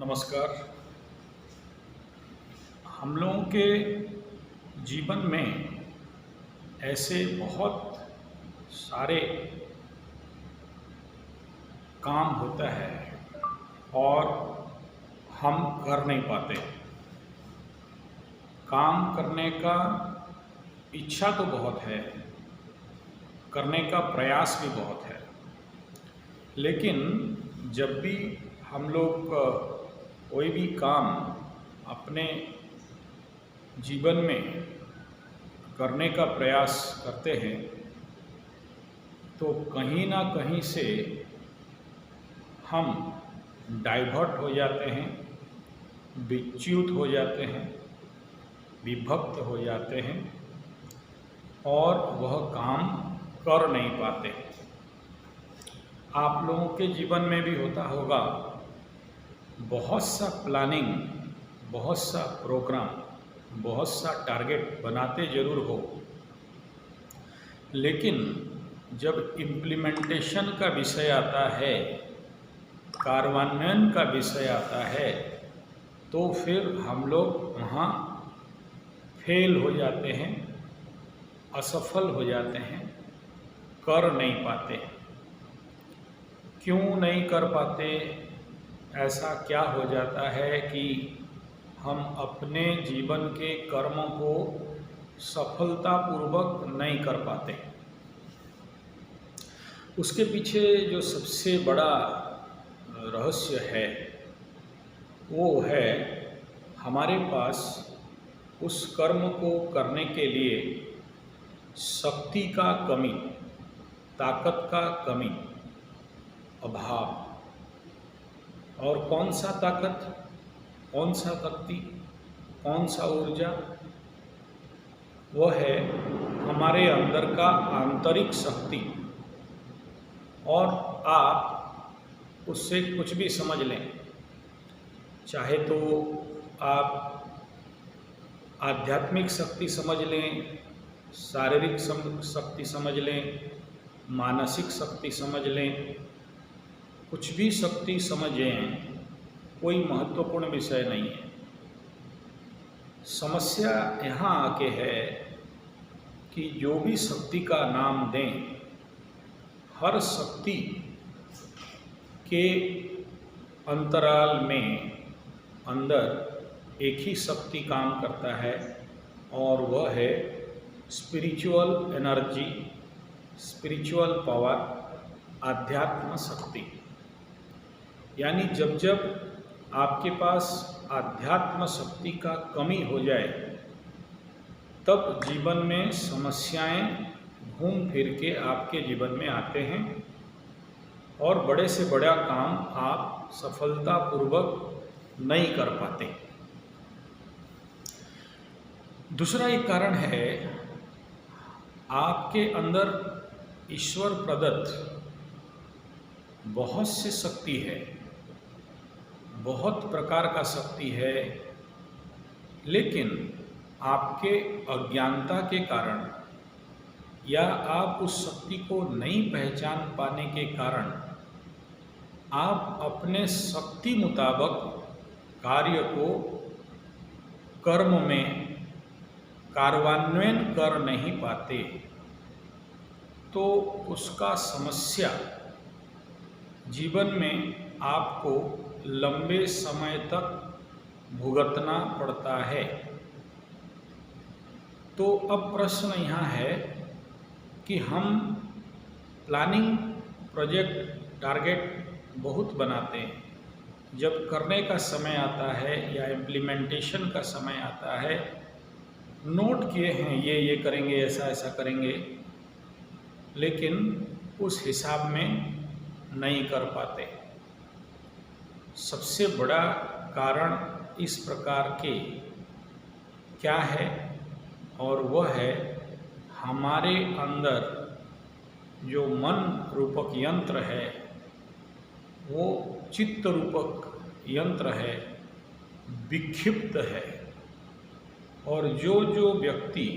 नमस्कार। हम लोगों के जीवन में ऐसे बहुत सारे काम होता है और हम कर नहीं पाते। काम करने का इच्छा तो बहुत है, करने का प्रयास भी बहुत है, लेकिन जब भी हम लोग कोई भी काम अपने जीवन में करने का प्रयास करते हैं तो कहीं ना कहीं से हम डाइवर्ट हो जाते हैं, विच्युत हो जाते हैं, विभक्त हो जाते हैं और वह काम कर नहीं पाते। आप लोगों के जीवन में भी होता होगा, बहुत सा प्लानिंग, बहुत सा प्रोग्राम, बहुत सा टारगेट बनाते ज़रूर हो, लेकिन जब इम्प्लीमेंटेशन का विषय आता है, कार्यान्वयन का विषय आता है, तो फिर हम लोग वहाँ फेल हो जाते हैं, असफल हो जाते हैं, कर नहीं पाते। क्यों नहीं कर पाते? ऐसा क्या हो जाता है कि हम अपने जीवन के कर्मों को सफलतापूर्वक नहीं कर पाते? उसके पीछे जो सबसे बड़ा रहस्य है वो है हमारे पास उस कर्म को करने के लिए शक्ति का कमी, ताकत का कमी, अभाव। और कौन सा ताकत, कौन सा शक्ति, कौन सा ऊर्जा? वह है हमारे अंदर का आंतरिक शक्ति। और आप उससे कुछ भी समझ लें, चाहे तो आप आध्यात्मिक शक्ति समझ लें, शारीरिक शक्ति समझ लें, मानसिक शक्ति समझ लें, कुछ भी शक्ति समझें, कोई महत्वपूर्ण विषय नहीं है। समस्या यहाँ आके है कि जो भी शक्ति का नाम दें, हर शक्ति के अंतराल में अंदर एक ही शक्ति काम करता है और वह है स्पिरिचुअल एनर्जी, स्पिरिचुअल पावर, आध्यात्म शक्ति। यानी जब जब आपके पास आध्यात्म शक्ति का कमी हो जाए, तब जीवन में समस्याएं घूम फिर के आपके जीवन में आते हैं और बड़े से बड़ा काम आप सफलतापूर्वक नहीं कर पाते। दूसरा एक कारण है, आपके अंदर ईश्वर प्रदत्त बहुत सी शक्ति है, बहुत प्रकार का शक्ति है, लेकिन आपके अज्ञानता के कारण या आप उस शक्ति को नहीं पहचान पाने के कारण आप अपने शक्ति मुताबिक कार्य को कर्म में कार्यान्वयन कर नहीं पाते, तो उसका समस्या जीवन में आपको लंबे समय तक भुगतना पड़ता है। तो अब प्रश्न यहाँ है कि हम प्लानिंग, प्रोजेक्ट, टारगेट बहुत बनाते हैं, जब करने का समय आता है या इम्प्लीमेंटेशन का समय आता है, नोट किए हैं ये करेंगे, ऐसा ऐसा करेंगे, लेकिन उस हिसाब में नहीं कर पाते। सबसे बड़ा कारण इस प्रकार के क्या है? और वह है हमारे अंदर जो मन रूपक यंत्र है, वो चित्त रूपक यंत्र है, विक्षिप्त है। और जो व्यक्ति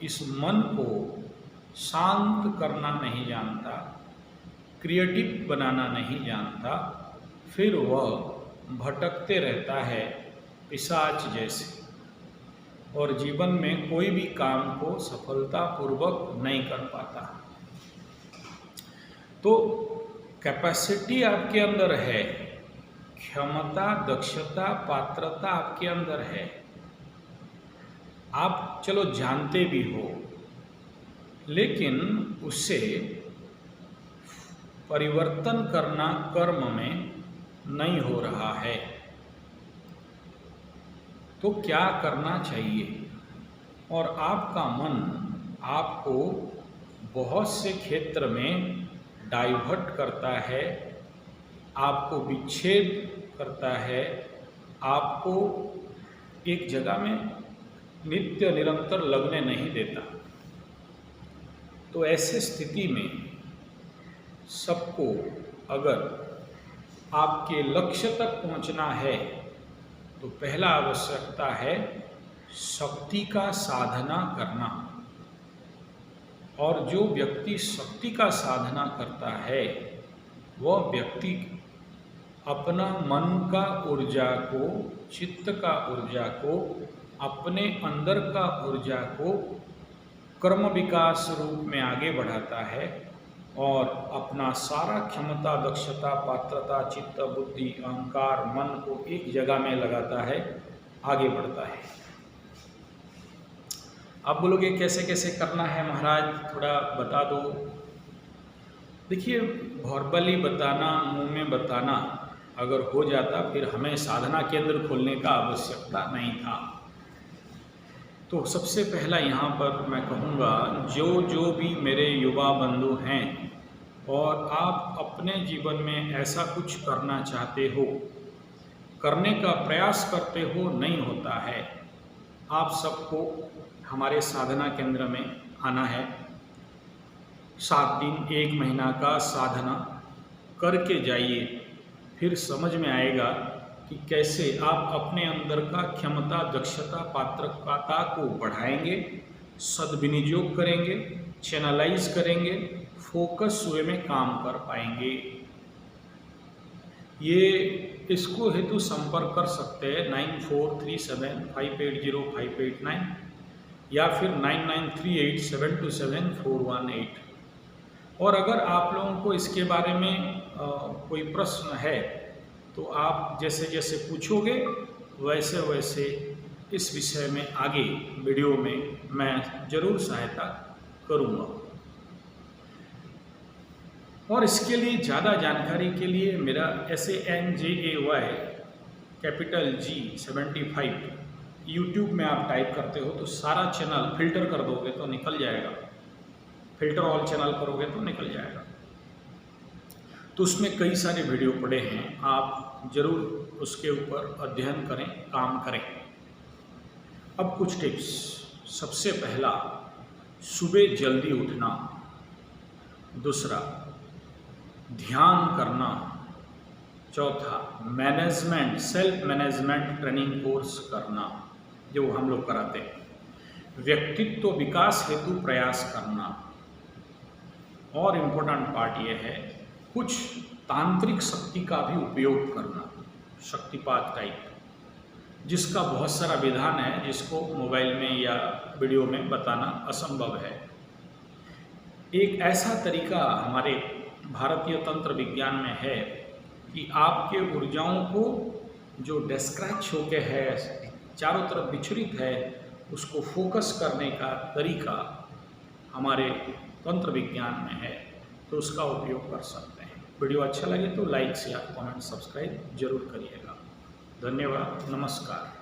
इस मन को शांत करना नहीं जानता, क्रिएटिव बनाना नहीं जानता, फिर वह भटकते रहता है पिशाच जैसे, और जीवन में कोई भी काम को सफलतापूर्वक नहीं कर पाता। तो कैपेसिटी आपके अंदर है, क्षमता, दक्षता, पात्रता आपके अंदर है, आप चलो जानते भी हो, लेकिन उससे परिवर्तन करना कर्म में नहीं हो रहा है। तो क्या करना चाहिए? और आपका मन आपको बहुत से क्षेत्र में डाइवर्ट करता है, आपको विच्छेद करता है, आपको एक जगह में नित्य निरंतर लगने नहीं देता। तो ऐसे स्थिति में सबको अगर आपके लक्ष्य तक पहुंचना है तो पहला आवश्यकता है शक्ति का साधना करना। और जो व्यक्ति शक्ति का साधना करता है वह व्यक्ति अपना मन का ऊर्जा को, चित्त का ऊर्जा को, अपने अंदर का ऊर्जा को कर्म विकास रूप में आगे बढ़ाता है और अपना सारा क्षमता, दक्षता, पात्रता, चित्त, बुद्धि, अहंकार, मन को एक जगह में लगाता है, आगे बढ़ता है। आप बोलोगे कैसे कैसे करना है महाराज, थोड़ा बता दो। देखिए, वर्बली बताना, मुंह में बताना अगर हो जाता फिर हमें साधना केंद्र खोलने का आवश्यकता नहीं था। तो सबसे पहला यहाँ पर मैं कहूँगा, जो भी मेरे युवा बंधु हैं और आप अपने जीवन में ऐसा कुछ करना चाहते हो, करने का प्रयास करते हो, नहीं होता है, आप सबको हमारे साधना केंद्र में आना है। 7 दिन 1 महीना का साधना करके जाइए, फिर समझ में आएगा कि कैसे आप अपने अंदर का क्षमता, दक्षता, पात्रता को बढ़ाएंगे, सद्विनियोग करेंगे, चैनलाइज करेंगे, फोकस वे में काम कर पाएंगे। ये इसको हेतु संपर्क कर सकते हैं 9437580589 या फिर 9938727418। और अगर आप लोगों को इसके बारे में कोई प्रश्न है तो आप जैसे जैसे पूछोगे वैसे वैसे इस विषय में आगे वीडियो में मैं ज़रूर सहायता करूँगा। और इसके लिए ज़्यादा जानकारी के लिए मेरा SANJAY75 यूट्यूब में आप टाइप करते हो तो सारा चैनल फिल्टर कर दोगे तो निकल जाएगा, फिल्टर ऑल चैनल करोगे तो निकल जाएगा। तो उसमें कई सारे वीडियो पड़े हैं, आप ज़रूर उसके ऊपर अध्ययन करें, काम करें। अब कुछ टिप्स। सबसे पहला, सुबह जल्दी उठना। दूसरा, ध्यान करना। चौथा, management, self management training course करना जो हम लोग कराते हैं। व्यक्तित्व विकास हेतु प्रयास करना। और इम्पोर्टेंट पार्ट ये है, कुछ तांत्रिक शक्ति का भी उपयोग करना, शक्तिपात टाइप, जिसका बहुत सारा विधान है, जिसको मोबाइल में या वीडियो में बताना असंभव है। एक ऐसा तरीका हमारे भारतीय तंत्र विज्ञान में है कि आपके ऊर्जाओं को जो डिस्क्रैच होके है, चारों तरफ विचलित है, उसको फोकस करने का तरीका हमारे तंत्र विज्ञान में है, तो उसका उपयोग कर सकते हैं। वीडियो अच्छा लगे तो लाइक, शेयर, कमेंट, सब्सक्राइब जरूर करिएगा। धन्यवाद, नमस्कार।